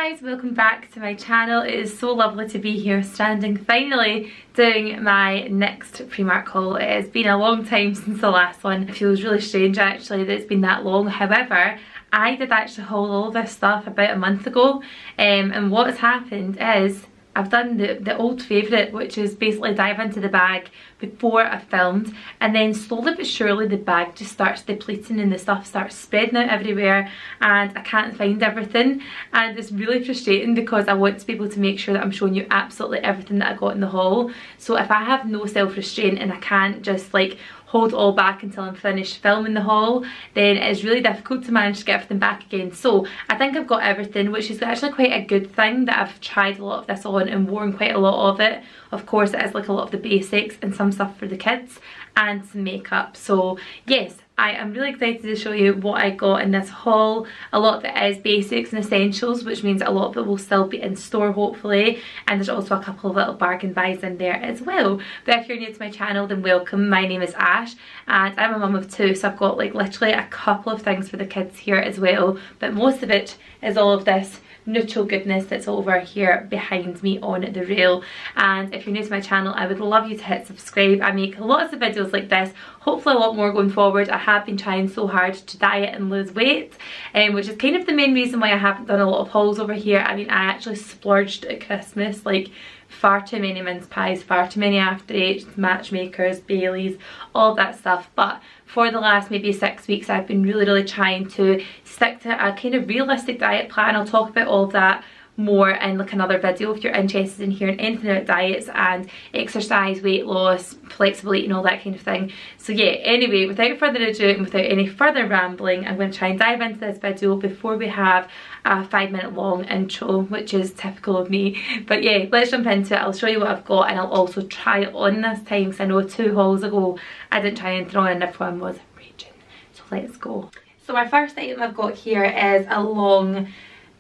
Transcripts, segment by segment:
guys, welcome back to my channel. It is so lovely to be here standing finally doing my next Primark haul. It has been a long time since the last one. It feels really strange actually that it's been that long. However, I did actually haul all this stuff about a month ago, and what has happened is I've done the old favourite, which is basically dive into the bag before I filmed, and then slowly but surely the bag just starts depleting and the stuff starts spreading out everywhere and I can't find everything, and it's really frustrating because I want to be able to make sure that I'm showing you absolutely everything that I got in the haul. So if I have no self-restraint and I can't just like hold it all back until I'm finished filming the haul, then it's really difficult to manage to get everything back again. So I think I've got everything, which is actually quite a good thing that I've tried a lot of this on and worn quite a lot of it. Of course it is like a lot of the basics and some stuff for the kids and some makeup. So yes, I am really excited to show you what I got in this haul. A lot of it is basics and essentials, which means a lot of it will still be in store hopefully, and there's also a couple of little bargain buys in there as well. But if you're new to my channel, then welcome. My name is Ash and I'm a mum of two, so I've got like literally a couple of things for the kids here as well, but most of it is all of this neutral goodness that's over here behind me on the rail. And if you're new to my channel, I would love you to hit subscribe. I make lots of videos like this, hopefully a lot more going forward. I have been trying so hard to diet and lose weight, which is kind of the main reason why I haven't done a lot of hauls over here. I mean, I actually splurged at Christmas, like far too many mince pies, far too many after eights, matchmakers, Baileys, all that stuff. But for the last maybe 6 weeks I've been really trying to stick to a kind of realistic diet plan. I'll talk about all of that more in like another video if you're interested in hearing anything about diets and exercise, weight loss, flexibility and all that kind of thing. So yeah, anyway, without further ado and without any further rambling, I'm going to try and dive into this video before we have a 5-minute long intro, which is typical of me. But yeah, let's jump into it. I'll show you what I've got and I'll also try it on this time, because I know 2 hauls ago I didn't try anything on and everyone was raging. So let's go. So my first item I've got here is a long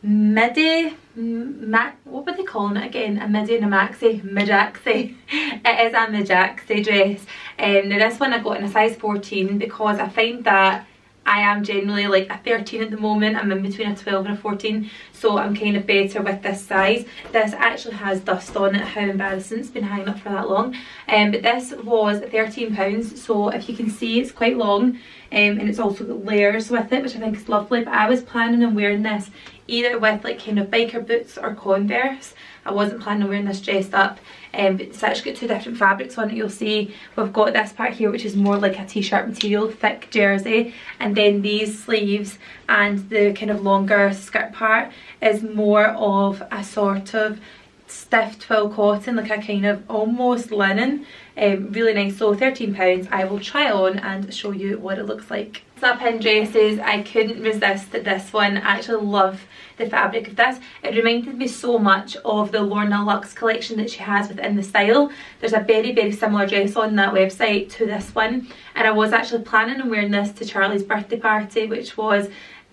midi, what were they calling it again? A midi and a maxi? Midaxi. It is a midaxi dress. Now this one I got in a size 14 because I find that I am generally like a 13 at the moment. I'm in between a 12 and a 14, so I'm kind of better with this size. This actually has dust on it, how embarrassing, it's been hanging up for that long. But this was £13, so if you can see it's quite long, and it's also got layers with it, which I think is lovely. But I was planning on wearing this either with like kind of biker boots or Converse. I wasn't planning on wearing this dressed up, but it's actually got 2 different fabrics on it. You'll see we've got this part here, which is more like a t-shirt material, thick jersey, and then these sleeves and the kind of longer skirt part is more of a sort of stiff twill cotton, like a kind of almost linen. Really nice. So £13. I will try on and show you what it looks like. Up in dresses, I couldn't resist this one. I actually love the fabric of this. It reminded me so much of the Lorna Luxe collection that she has within the style. There's a very similar dress on that website to this one, and I was actually planning on wearing this to Charlie's birthday party, which was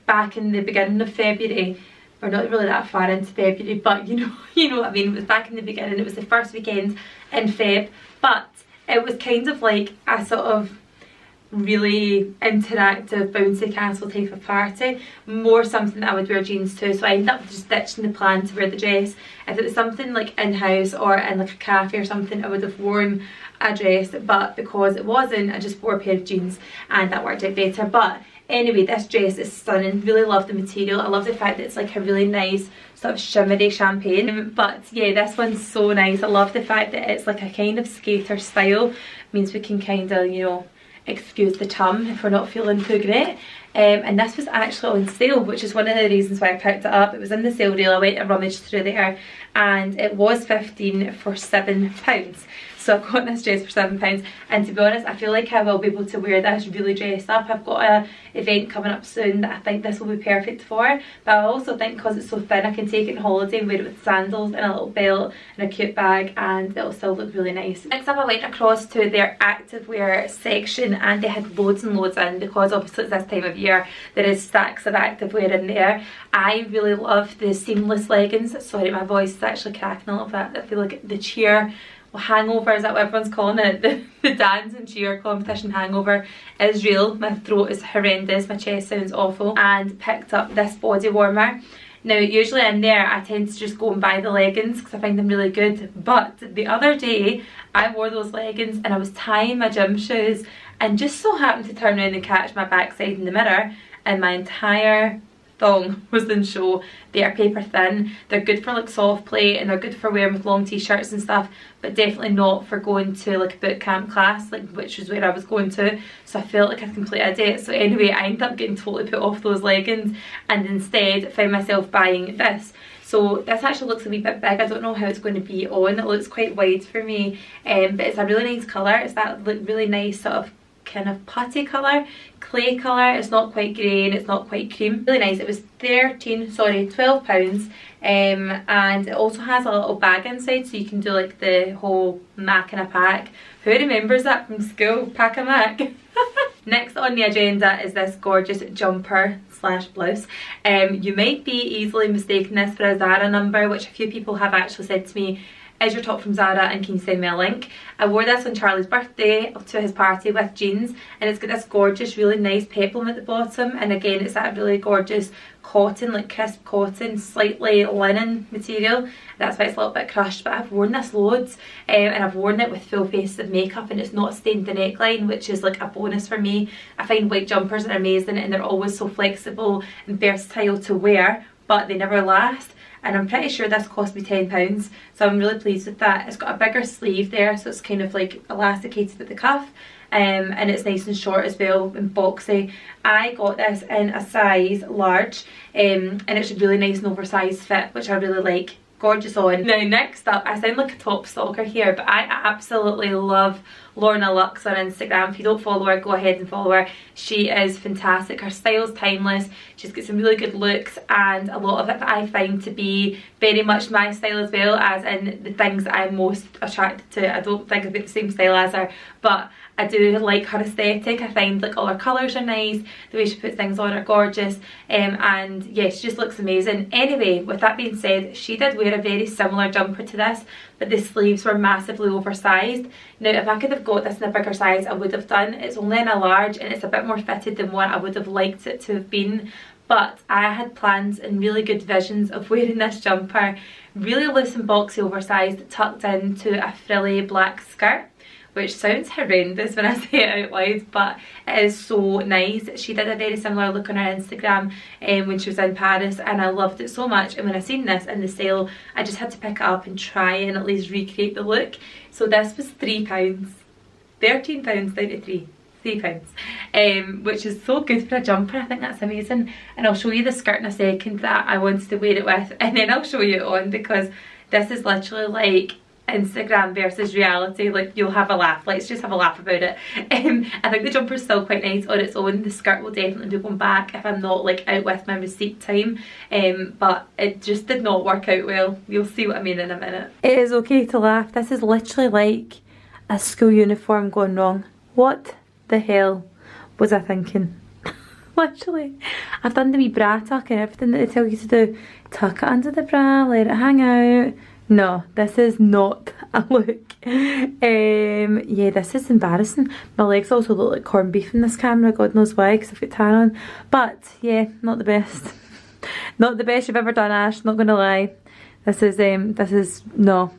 back in the beginning of February. We're not really that far into February, but you know what I mean. It was back in the beginning. It was the first weekend in Feb, but it was kind of like a sort of really interactive bouncy castle type of party, more something that I would wear jeans to. So I ended up just ditching the plan to wear the dress. If it was something like in-house or in like a cafe or something, I would have worn a dress, but because it wasn't, I just wore a pair of jeans and that worked out better. But anyway, this dress is stunning. Really love the material. I love the fact that it's like a really nice sort of shimmery champagne. But yeah, this one's so nice. I love the fact that it's like a kind of skater style. Means we can kind of, you know, excuse the tum if we're not feeling too great. And this was actually on sale, which is one of the reasons why I picked it up. It was in the sale deal. I went and rummaged through there and it was 15 for £7. So I've got this dress for £7, and to be honest, I feel like I will be able to wear this really dressed up. I've got an event coming up soon that I think this will be perfect for, but I also think because it's so thin, I can take it on holiday and wear it with sandals and a little belt and a cute bag, and it'll still look really nice. Next up, I went across to their activewear section, and they had loads and loads in, because obviously it's this time of year. There is stacks of activewear in there. I really love the seamless leggings. Sorry, my voice is actually cracking a little bit. I feel like the cheer hangover, is that what everyone's calling it? The dance and cheer competition hangover is real. My throat is horrendous, my chest sounds awful. And picked up this body warmer. Now usually in there I tend to just go and buy the leggings because I find them really good, but the other day I wore those leggings and I was tying my gym shoes and just so happened to turn around and catch my backside in the mirror and my entire thong was in show. They are paper thin, they're good for like soft play and they're good for wearing with long t-shirts and stuff, but definitely not for going to like a boot camp class, like which is where I was going to, so I felt like a complete idiot. So anyway, I ended up getting totally put off those leggings and instead found myself buying this. So this actually looks a wee bit big. I don't know how it's going to be on. It looks quite wide for me, but it's a really nice colour. It's that like really nice sort of kind of putty colour, clay colour. It's not quite grey and it's not quite cream. Really nice. It was £12, and it also has a little bag inside so you can do like the whole Mac in a pack. Who remembers that from school? Pack a Mac. Next on the agenda is this gorgeous jumper slash blouse. You might be easily mistaking this for a Zara number, which a few people have actually said to me, is your top from Zara and can you send me a link? I wore this on Charlie's birthday to his party with jeans, and it's got this gorgeous really nice peplum at the bottom, and again it's that really gorgeous cotton, like crisp cotton, slightly linen material. That's why it's a little bit crushed, but I've worn this loads, and I've worn it with full faces of makeup and it's not stained the neckline, which is like a bonus for me. I find white jumpers are amazing and they're always so flexible and versatile to wear, but they never last. And I'm pretty sure this cost me £10, so I'm really pleased with that. It's got a bigger sleeve there, so it's kind of like elasticated at the cuff, and it's nice and short as well and boxy. I got this in a size large, and it's a really nice and oversized fit, which I really like. Gorgeous on. Now next up, I sound like a top stalker here, but I absolutely love Lorna Lux on Instagram. If you don't follow her, go ahead and follow her. She is fantastic. Her style's timeless. She's got some really good looks, and a lot of it that I find to be very much my style as well, as in the things that I'm most attracted to. I don't think I've got the same style as her, but I do like her aesthetic. I find like all her colours are nice, the way she puts things on are gorgeous, and yeah, she just looks amazing. Anyway, with that being said, she did wear a very similar jumper to this, but the sleeves were massively oversized. Now if I could have got this in a bigger size, I would have done. It's only in a large and it's a bit more fitted than what I would have liked it to have been, but I had plans and really good visions of wearing this jumper really loose and boxy oversized, tucked into a frilly black skirt, which sounds horrendous when I say it out loud, but it is so nice. She did a very similar look on her Instagram when she was in Paris, and I loved it so much. And when I seen this in the sale, I just had to pick it up and try and at least recreate the look. So this was £3, £13.93. £3, which is so good for a jumper. I think that's amazing, and I'll show you the skirt in a second that I wanted to wear it with, and then I'll show you it on, because this is literally like Instagram versus reality. Like, you'll have a laugh. Let's just have a laugh about it. I think the jumper's still quite nice on its own. The skirt will definitely be going back if I'm not like out with my receipt time, but it just did not work out well. You'll see what I mean in a minute. It is okay to laugh. This is literally like a school uniform gone wrong. What the hell was I thinking? Literally, I've done the wee bra tuck and everything that they tell you to do. Tuck it under the bra, let it hang out. No, this is not a look. Yeah, this is embarrassing. My legs also look like corned beef in this camera, God knows why, because I've got tan on. But yeah, not the best. Not the best you've ever done, Ash, not gonna lie. This is no.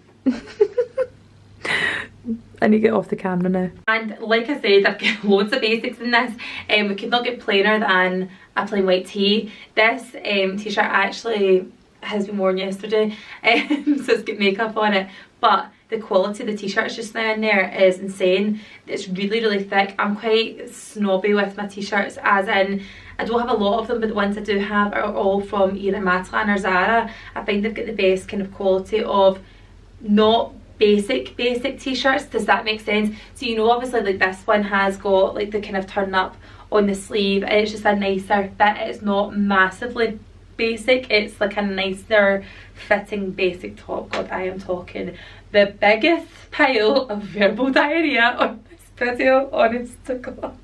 I need to get off the camera now. And like I said, I've got loads of basics in this. We could not get plainer than a plain white tee. This t-shirt actually has been worn yesterday, so it's got makeup on it, but the quality of the t-shirts just now in there is insane. It's really, really thick. I'm quite snobby with my t-shirts, as in I don't have a lot of them, but the ones I do have are all from either Matalan or Zara. I find they've got the best kind of quality of not basic t-shirts. Does that make sense? So you know, obviously like this one has got like the kind of turn up on the sleeve, and it's just a nicer fit. It's not massively basic, it's like a nicer fitting basic top. God, I am talking the biggest pile of verbal diarrhea on this video, honest to God.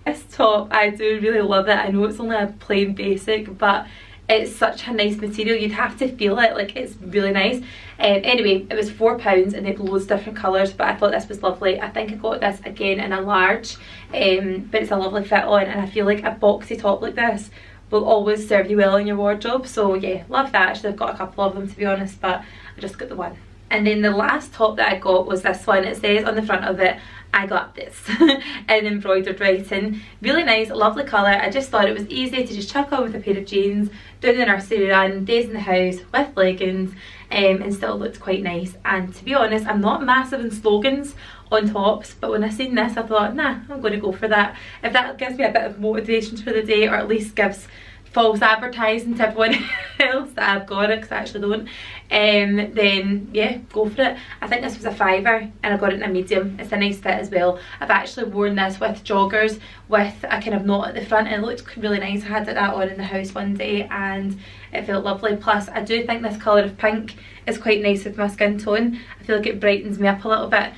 This top, I do really love it. I know it's only a plain basic, but it's such a nice material. You'd have to feel it, like it's really nice. Anyway, it was £4 and they had loads of different colours, but I thought this was lovely. I think I got this again in a large, but it's a lovely fit on, and I feel like a boxy top like this will always serve you well in your wardrobe. So yeah, love that. Actually, I've got a couple of them to be honest, but I just got the one. And then the last top that I got was this one. It says on the front of it, I got this, in embroidered writing. Really nice, lovely colour. I just thought it was easy to just chuck on with a pair of jeans, doing the nursery run, days in the house with leggings, and still looked quite nice. And to be honest, I'm not massive in slogans on tops, but when I seen this I thought, nah, I'm going to go for that. If that gives me a bit of motivation for the day, or at least gives false advertising to everyone else that I've got it, because I actually don't, then yeah, go for it. I think this was a £5 and I got it in a medium. It's a nice fit as well. I've actually worn this with joggers with a kind of knot at the front and it looked really nice. I had that on in the house one day and it felt lovely. Plus I do think this colour of pink is quite nice with my skin tone. I feel like it brightens me up a little bit,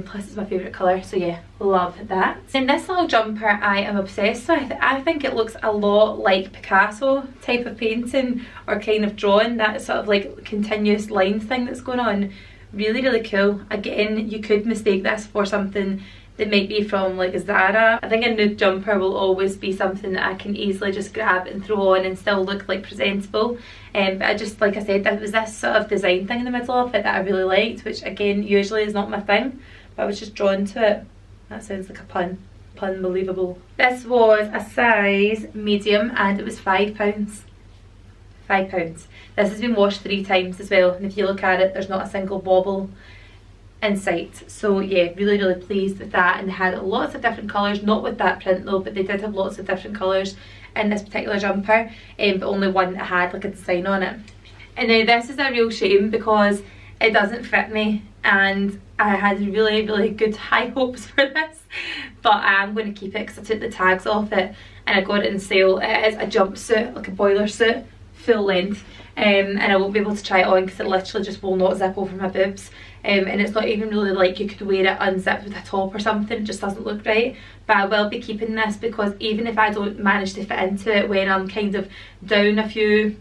plus it's my favourite colour, so yeah, love that. And this little jumper I am obsessed with. I think it looks a lot like Picasso type of painting or kind of drawing, that sort of like continuous line thing that's going on. Really, really cool. Again, you could mistake this for something that might be from like Zara. I think a nude jumper will always be something that I can easily just grab and throw on and still look like presentable. But I just, like I said, there was this sort of design thing in the middle of it that I really liked, which again usually is not my thing, but I was just drawn to it. That sounds like a pun. Pun-believable. This was a size medium and it was £5. £5. This has been washed 3 times as well, and if you look at it, there's not a single bobble in sight. So yeah, really, really pleased with that. And they had lots of different colours, not with that print though, but they did have lots of different colours in this particular jumper, but only one that had like a design on it. And now this is a real shame because it doesn't fit me, and I had really, really good high hopes for this, but I am going to keep it because I took the tags off it and I got it in sale. It is a jumpsuit, like a boiler suit, full length, and I won't be able to try it on because it literally just will not zip over my boobs, and it's not even really like you could wear it unzipped with a top or something. It just doesn't look right. But I will be keeping this because even if I don't manage to fit into it when I'm kind of down a few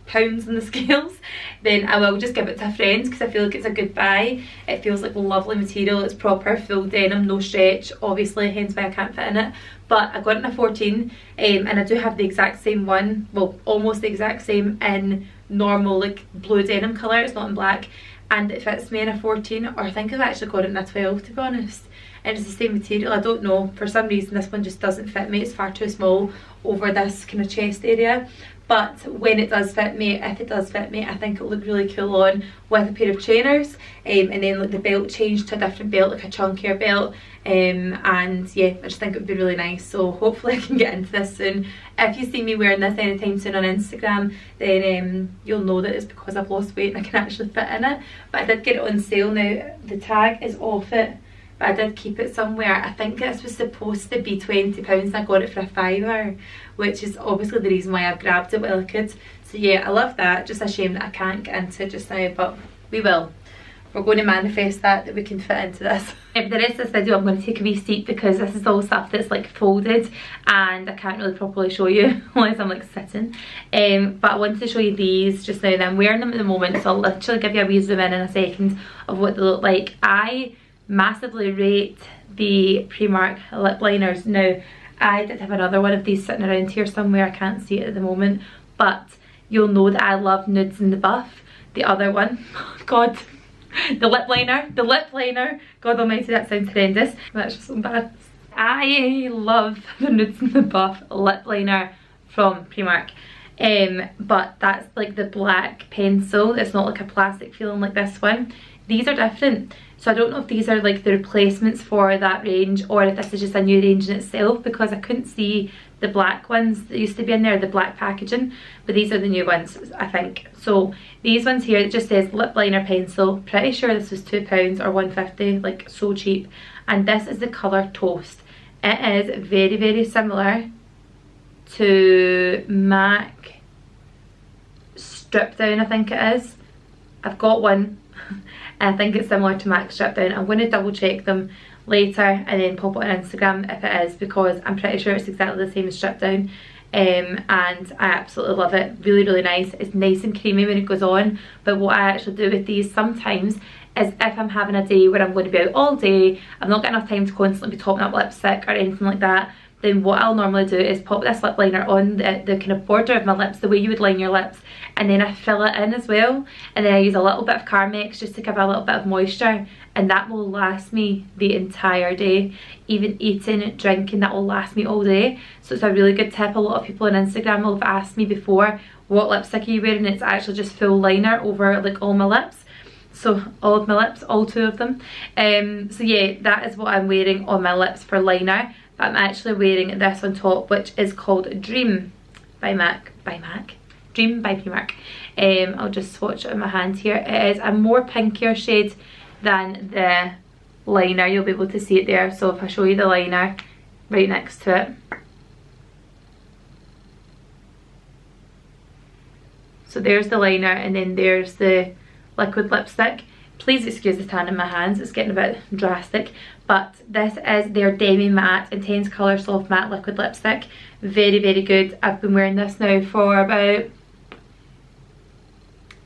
pounds in the scales, then I will just give it to a friend because I feel like it's a good buy. It feels like lovely material. It's proper full denim, no stretch obviously, hence why I can't fit in it. But I got it in a 14, and I do have the exact same one, well almost the exact same, in normal like blue denim colour. It's not in black, and it fits me in a 14, or I think I've actually got it in a 12 to be honest. And it's the same material. I don't know, for some reason this one just doesn't fit me. It's far too small over this kind of chest area. But when it does fit me, if it does fit me, I think it'll look really cool on with a pair of trainers, and then like the belt changed to a different belt, like a chunkier belt, and yeah, I just think it would be really nice. So hopefully I can get into this soon. If you see me wearing this anytime soon on Instagram, then you'll know that it's because I've lost weight and I can actually fit in it. But I did get it on sale now. The tag is off it, but I did keep it somewhere. I think this was supposed to be £20 and I got it for a £5, which is obviously the reason why I've grabbed it while I could. So yeah, I love that. Just a shame that I can't get into it just now, but we will. We're going to manifest that we can fit into this. For the rest of this video I'm going to take a wee seat because this is all stuff that's like folded and I can't really properly show you unless I'm like sitting. But I wanted to show you these just now. I'm wearing them at the moment, so I'll literally give you a wee zoom in a second of what they look like. I massively rate the Primark lip liners. Now I did have another one of these sitting around here somewhere, I can't see it at the moment, but you'll know that I love Nudes in the Buff. The other one, oh god, the lip liner, god almighty, that sounds horrendous, that's just so bad. I love the Nudes in the Buff lip liner from Primark, but that's like the black pencil. It's not like a plastic feeling like this one. These are different, so I don't know if these are like the replacements for that range or if this is just a new range in itself, because I couldn't see the black ones that used to be in there, the black packaging, but these are the new ones I think. So these ones here, it just says lip liner pencil. Pretty sure this was £2 or £1.50, like so cheap. And this is the colour Toast. It is very, very similar to MAC Strip Down, I think it is. I've got one. I think it's similar to MAC Strip Down. I'm going to double check them later and then pop it on Instagram if it is, because I'm pretty sure it's exactly the same as Strip Down, and I absolutely love it. Really, really nice. It's nice and creamy when it goes on, but what I actually do with these sometimes is if I'm having a day where I'm going to be out all day, I've not got enough time to constantly be topping up lipstick or anything like that, then what I'll normally do is pop this lip liner on the kind of border of my lips, the way you would line your lips, and then I fill it in as well, and then I use a little bit of Carmex just to give a little bit of moisture, and that will last me the entire day. Even eating, drinking, that will last me all day. So it's a really good tip. A lot of people on Instagram will have asked me before, what lipstick are you wearing? It's actually just full liner over like all my lips. So all of my lips, all 2 of them. So yeah, that is what I'm wearing on my lips for liner. But I'm actually wearing this on top, which is called Dream by Dream by Primark. I'll just swatch it in my hand here. It is a more pinkier shade than the liner. You'll be able to see it there. So if I show you the liner right next to it. So there's the liner, and then there's the liquid lipstick. Please excuse the tan in my hands, it's getting a bit drastic, but this is their Demi Matte Intense Colour Soft Matte Liquid Lipstick. Very, very good. I've been wearing this now for about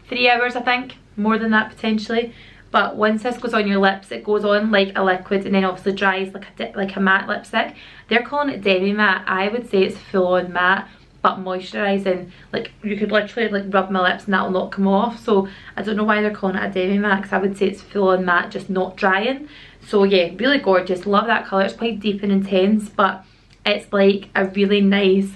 3 hours, I think, more than that potentially. But once this goes on your lips, it goes on like a liquid and then obviously dries like a matte lipstick. They're calling it Demi Matte. I would say it's full on matte, but moisturising. Like, you could literally like rub my lips and that will not come off. So I don't know why they're calling it a Demi Matte, because I would say it's full on matte, just not drying. So yeah, really gorgeous. Love that colour. It's quite deep and intense, but it's like a really nice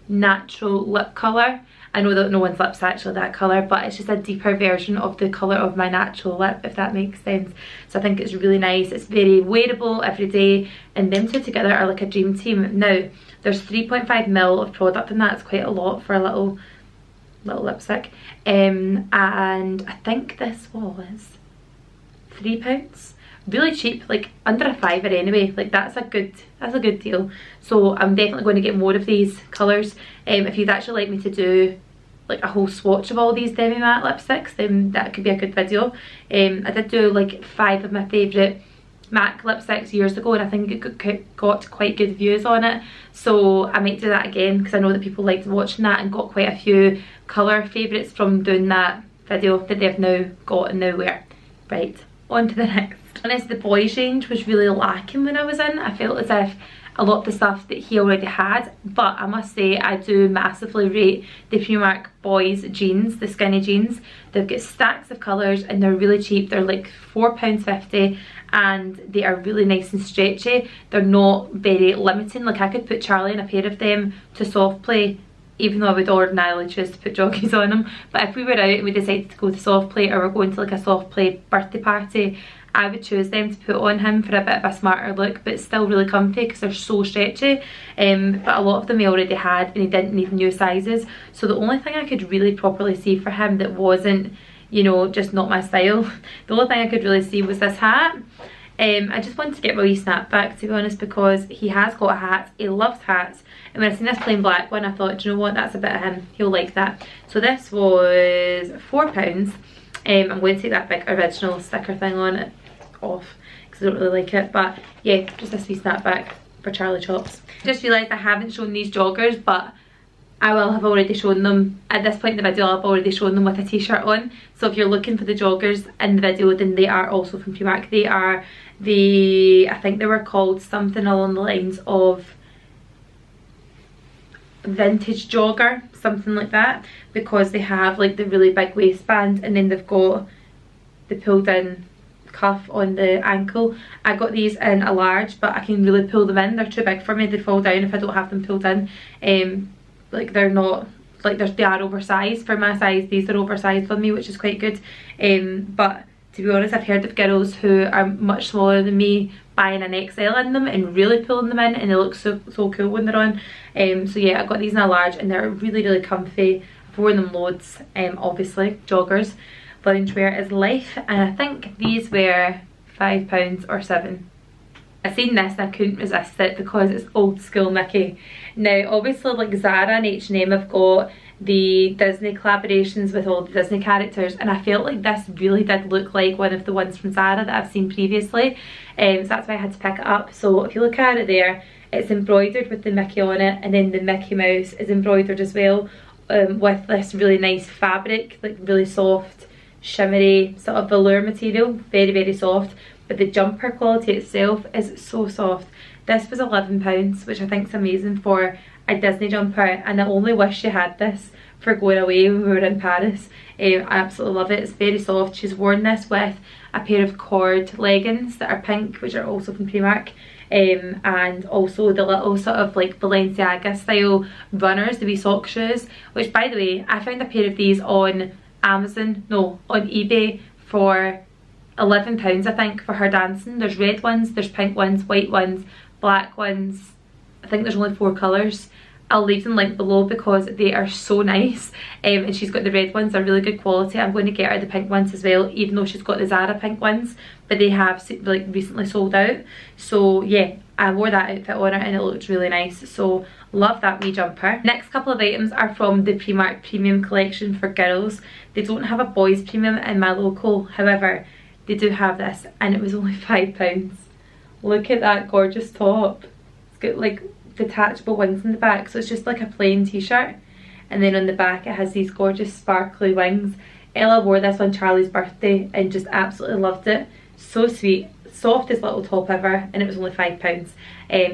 natural lip colour. I know that no one's lips are actually that colour, but it's just a deeper version of the colour of my natural lip, if that makes sense. So I think it's really nice. It's very wearable every day, and them 2 together are like a dream team. Now, there's 3.5ml of product, and that's quite a lot for a little lipstick. And I think this was £3. Really cheap, like under a £5 anyway. Like that's a good deal. So I'm definitely going to get more of these colours. If you'd actually like me to do like a whole swatch of all these Demi Matte lipsticks, then that could be a good video. I did do like 5 of my favourite MAC lipsticks years ago, and I think it got quite good views on it. So I might do that again, because I know that people liked watching that and got quite a few colour favourites from doing that video that they've now got and now wear. Right, on to the next. Honest, the boys range was really lacking when I was in. I felt as if a lot of the stuff that he already had, but I must say I do massively rate the Primark boys jeans, the skinny jeans. They've got stacks of colours and they're really cheap. They're like £4.50 and they are really nice and stretchy. They're not very limiting. Like, I could put Charlie in a pair of them to soft play, even though I would ordinarily choose to put joggies on them. But if we were out and we decided to go to soft play, or we're going to like a soft play birthday party, I would choose them to put on him for a bit of a smarter look, but still really comfy because they're so stretchy. But a lot of them he already had and he didn't need new sizes. So the only thing I could really properly see for him that wasn't, you know, just not my style, the only thing I could really see was this hat. I just wanted to get my wee snapback, to be honest, because he has got a hat, he loves hats, and when I seen this plain black one I thought, do you know what, that's a bit of him, he'll like that. So this was £4. I'm going to take that big original sticker thing on it off because I don't really like it, but yeah, just this wee snapback for Charlie Chops. Just realised I haven't shown these joggers, but I will have already shown them. At this point in the video I've already shown them with a t-shirt on, so if you're looking for the joggers in the video, then they are also from Primark. They are the, I think they were called something along the lines of vintage jogger, something like that, because they have like the really big waistband and then they've got the pulled in cuff on the ankle. I got these in a large, but I can really pull them in. They're too big for me, they fall down if I don't have them pulled in. Like, they're not, like, they are oversized for my size. These are oversized on me, which is quite good. But to be honest, I've heard of girls who are much smaller than me buying an XL in them and really pulling them in, and they look so cool when they're on. So yeah, I got these in a large and they're really, really comfy. I've worn them loads, obviously, joggers. Loungewear is life, and I think these were £5 or £7. I seen this and I couldn't resist it because it's old school Mickey. Now obviously, like, Zara and H&M have got the Disney collaborations with all the Disney characters, and I felt like this really did look like one of the ones from Zara that I've seen previously. So that's why I had to pick it up. So if you look at it there, it's embroidered with the Mickey on it, and then the Mickey Mouse is embroidered as well, with this really nice fabric, like really soft, shimmery sort of velour material, very, very soft. But the jumper quality itself is so soft. This was £11, which I think is amazing for a Disney jumper, and I only wish she had this for going away when we were in Paris. I absolutely love it. It's very soft. She's worn this with a pair of cord leggings that are pink, which are also from Primark. And also the little sort of like Balenciaga style runners, the wee sock shoes, which by the way, I found a pair of these on Amazon, no, on eBay for £11 I think for her dancing. There's red ones, there's pink ones, white ones, black ones. I think there's only 4 colours. I'll leave them linked below because they are so nice, and she's got the red ones, they're really good quality. I'm going to get her the pink ones as well, even though she's got the Zara pink ones, but they have like recently sold out. So yeah, I wore that outfit on her and it looked really nice, so love that wee jumper. Next couple of items are from the Primark premium collection for girls. They don't have a boys premium in my local, however they do have this, and it was only £5. Look at that gorgeous top. It's got like detachable wings in the back, so it's just like a plain t-shirt, and then on the back it has these gorgeous sparkly wings. Ella wore this on Charlie's birthday and just absolutely loved it. So sweet, softest little top ever, and it was only £5.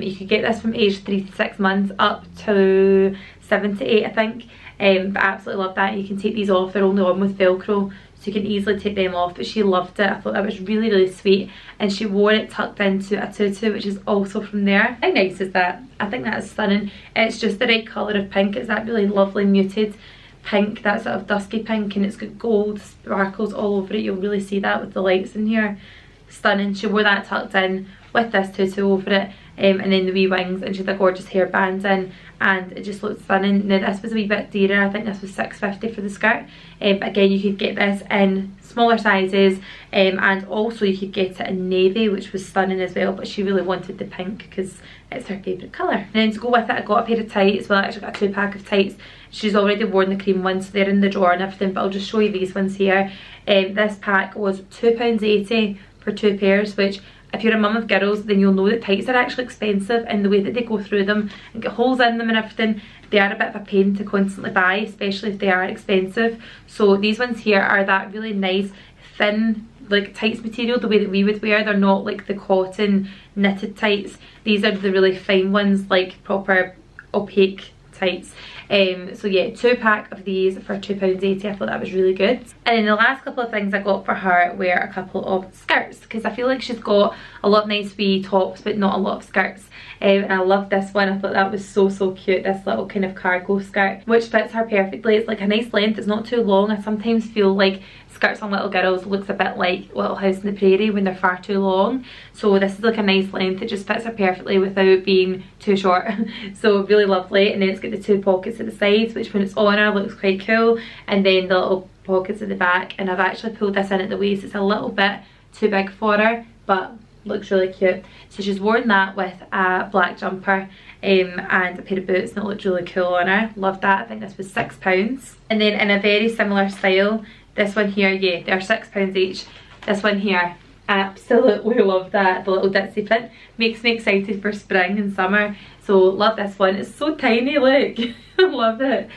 You could get this from age 3 to 6 months up to 7 to 8 I think, but I absolutely love that. You can take these off, they're only on with velcro, so you can easily take them off, but she loved it. I thought that was really, really sweet, and she wore it tucked into a tutu, which is also from there. How nice is that? I think that is stunning. It's just the right colour of pink. It's that really lovely muted pink, that sort of dusky pink, and it's got gold sparkles all over it. You'll really see that with the lights in here. Stunning. She wore that tucked in with this tutu over it, and then the wee wings, and she had a gorgeous hairband in, and it just looked stunning. Now this was a wee bit dearer, I think this was £6.50 for the skirt, but again you could get this in smaller sizes, and also you could get it in navy, which was stunning as well, but she really wanted the pink because it's her favourite colour. And then to go with it I got a pair of tights. Well, I actually got a 2-pack of tights. She's already worn the cream ones, so they're in the drawer and everything, but I'll just show you these ones here. This pack was £2.80 for 2 pairs, which if you're a mum of girls then you'll know that tights are actually expensive, and the way that they go through them and get holes in them and everything, they are a bit of a pain to constantly buy, especially if they are expensive. So these ones here are that really nice thin like tights material, the way that we would wear. They're not like the cotton knitted tights. These are the really fine ones, like proper opaque tights. So yeah, 2-pack of these for £2.80. I thought that was really good. And then the last couple of things I got for her were a couple of skirts, because I feel like she's got a lot of nice wee tops but not a lot of skirts. And I love this one. I thought that was so cute, this little kind of cargo skirt, which fits her perfectly. It's like a nice length, it's not too long. I sometimes feel like skirts on little girls looks a bit like Little House in the Prairie when they're far too long, so this is like a nice length. It just fits her perfectly without being too short. So really lovely. And then it's got the 2 pockets at the sides, which when it's on her looks quite cool, and then the little pockets at the back. And I've actually pulled this in at the waist. It's a little bit too big for her, but looks really cute. So she's worn that with a black jumper and a pair of boots, and it looked really cool on her. Love that. I think this was £6. And then in a very similar style, this one here, yeah, they're £6 each. This one here, absolutely love that. The little ditzy print makes me excited for spring and summer, so love this one. It's so tiny, look. I love it.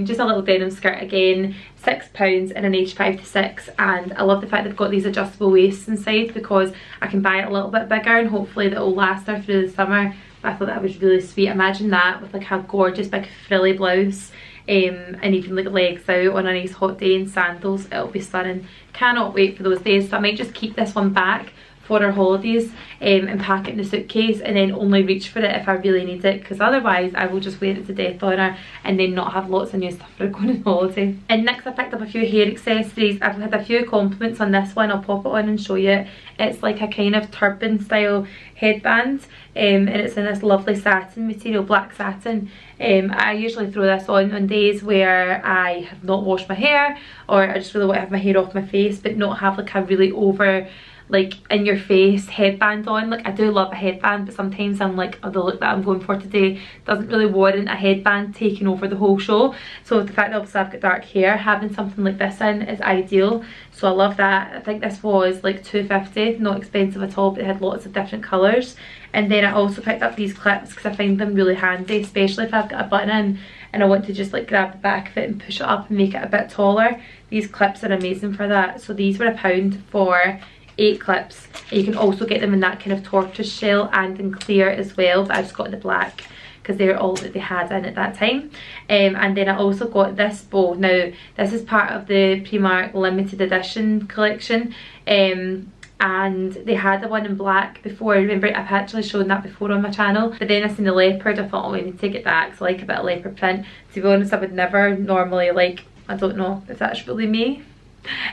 Just a little denim skirt again, £6 in an age 5 to 6, and I love the fact they've got these adjustable waists inside, because I can buy it a little bit bigger and hopefully that will last her through the summer. But I thought that was really sweet. Imagine that with like a gorgeous big frilly blouse, and even like legs out on a nice hot day and sandals. It'll be stunning. Cannot wait for those days. So I might just keep this one back for our holidays, and pack it in a suitcase, and then only reach for it if I really need it, because otherwise I will just wear it to death on her and then not have lots of new stuff for going on holiday. And next I picked up a few hair accessories. I've had a few compliments on this one. I'll pop it on and show you. It's like a kind of turban style headband, and it's in this lovely satin material, black satin. I usually throw this on days where I have not washed my hair, or I just really want to have my hair off my face but not have like a really over like in your face headband on. Like I do love a headband, but sometimes I'm like, oh, the look that I'm going for today doesn't really warrant a headband taking over the whole show. So the fact that obviously I've got dark hair, having something like this in is ideal. So I love that. I think this was like £2.50, not expensive at all, but it had lots of different colours. And then I also picked up these clips because I find them really handy, especially if I've got a button in and I want to just like grab the back of it and push it up and make it a bit taller. These clips are amazing for that. So these were £1 for 8 clips. You can also get them in that kind of tortoise shell and in clear as well, but I just got the black because they're all that they had in at that time. And then I also got this bow. Now this is part of the Primark limited edition collection, and they had the one in black before. Remember, I've actually shown that before on my channel, but then I seen the leopard. I thought, oh, we need to get that because I like a bit of leopard print. To be honest, I would never normally like, I don't know if that's really me.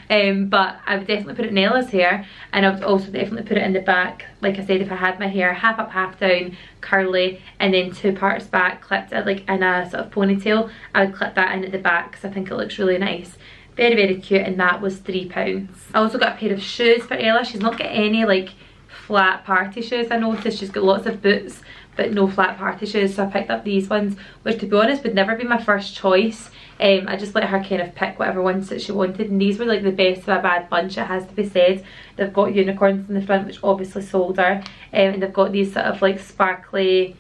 But I would definitely put it in Ella's hair, and I would also definitely put it in the back. Like I said, if I had my hair half up, half down, curly, and then 2 parts back, clipped it like in a sort of ponytail, I would clip that in at the back because I think it looks really nice. Very, very cute, and that was £3. I also got a pair of shoes for Ella. She's not got any like flat party shoes, I noticed. She's got lots of boots but no flat party shoes, so I picked up these ones, which to be honest would never be my first choice. I just let her kind of pick whatever ones that she wanted, and these were like the best of a bad bunch, it has to be said. They've got unicorns in the front, which obviously sold her, and they've got these sort of like sparkly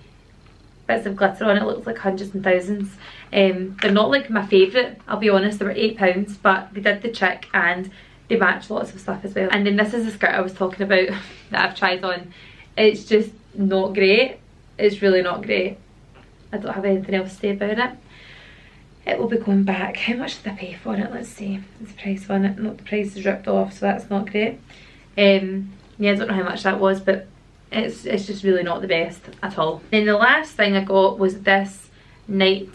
bits of glitter on it. It looks like hundreds and thousands. They're not like my favourite, I'll be honest. They were £8, but they did the trick and they match lots of stuff as well. And then this is the skirt I was talking about that I've tried on. It's just not great. It's really not great. I don't have anything else to say about it. It will be going back. How much did I pay for it? Let's see. There's the price on it. Not the price is ripped off, so that's not great. Yeah, I don't know how much that was, but it's just really not the best at all. Then the last thing I got was this night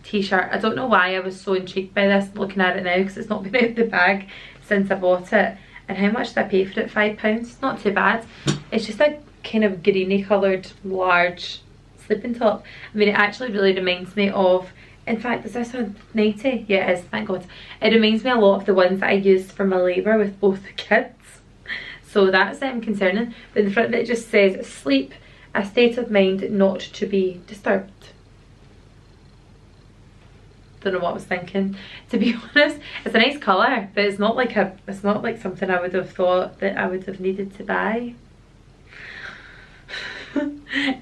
t-shirt. I don't know why I was so intrigued by this looking at it now, because it's not been out of the bag since I bought it. And how much did I pay for it? £5. Not too bad. It's just a kind of greeny coloured large sleeping top. I mean, it actually really reminds me of, in fact, is this a 90? Yeah, it is, thank God. It reminds me a lot of the ones that I used for my labour with both the kids. So that's concerning. But in the front of it just says, sleep, a state of mind not to be disturbed. Don't know what I was thinking, to be honest. It's a nice colour, but it's not like something I would have thought that I would have needed to buy.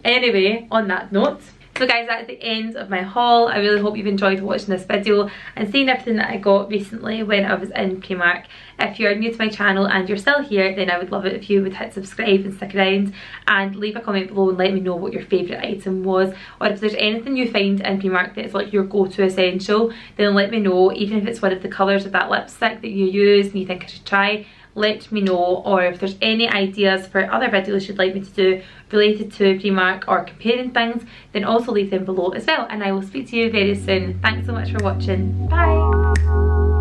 Anyway, on that note, so guys, that's the end of my haul. I really hope you've enjoyed watching this video and seeing everything that I got recently when I was in Primark. If you're new to my channel and you're still here, then I would love it if you would hit subscribe and stick around and leave a comment below and let me know what your favourite item was, or if there's anything you find in Primark that's like your go-to essential, then let me know. Even if it's one of the colours of that lipstick that you use and you think I should try, let me know. Or if there's any ideas for other videos you'd like me to do related to Primark or comparing things, then also leave them below as well, and I will speak to you very soon. Thanks so much for watching. Bye!